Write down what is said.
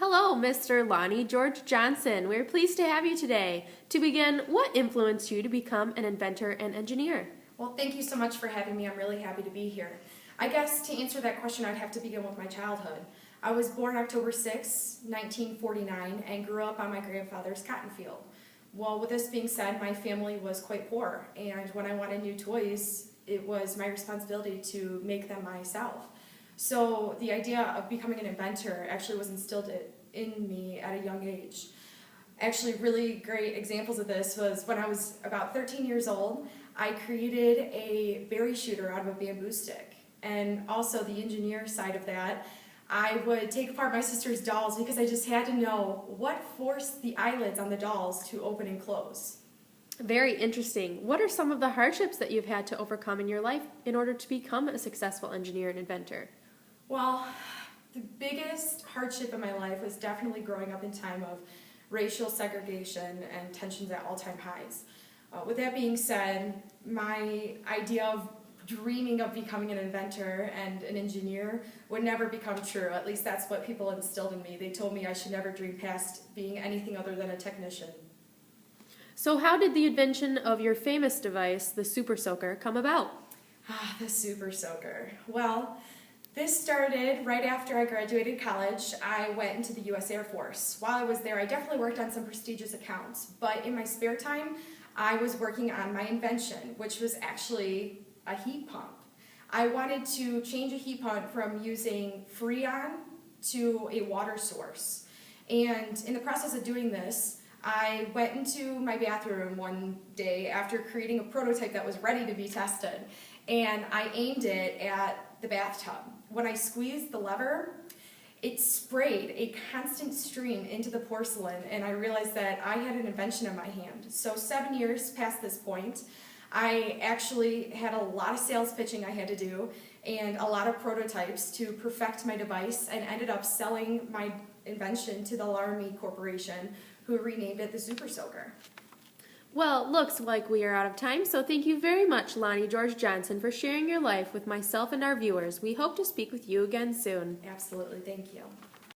Hello, Mr. Lonnie George Johnson. We're pleased to have you today. To begin, what influenced you to become an inventor and engineer? Well, thank you so much for having me. I'm really happy to be here. I guess to answer that question, I'd have to begin with my childhood. I was born October 6, 1949, and grew up on my grandfather's cotton field. Well, with this being said, my family was quite poor, and when I wanted new toys, it was my responsibility to make them myself. So the idea of becoming an inventor actually was instilled in me at a young age. Actually, really great examples of this was when I was about 13 years old, I created a berry shooter out of a bamboo stick. And also the engineer side of that, I would take apart my sister's dolls because I just had to know what forced the eyelids on the dolls to open and close. Very interesting. What are some of the hardships that you've had to overcome in your life in order to become a successful engineer and inventor? Well, the biggest hardship in my life was definitely growing up in time of racial segregation and tensions at all-time highs. With that being said, my idea of dreaming of becoming an inventor and an engineer would never become true. At least that's what people instilled in me. They told me I should never dream past being anything other than a technician. So how did the invention of your famous device, the Super Soaker, come about? The Super Soaker. Well, this started right after I graduated college. I went into the U.S. Air Force. While I was there, I definitely worked on some prestigious accounts, but in my spare time, I was working on my invention, which was actually a heat pump. I wanted to change a heat pump from using Freon to a water source. And in the process of doing this, I went into my bathroom one day after creating a prototype that was ready to be tested, and I aimed it at the bathtub. When I squeezed the lever, it sprayed a constant stream into the porcelain, and I realized that I had an invention in my hand. So 7 years past this point, I actually had a lot of sales pitching I had to do and a lot of prototypes to perfect my device, and ended up selling my invention to the Lonnie Corporation, who renamed it the Super Soaker. Well, looks like we are out of time, so thank you very much, Lonnie George Johnson, for sharing your life with myself and our viewers. We hope to speak with you again soon. Absolutely, thank you.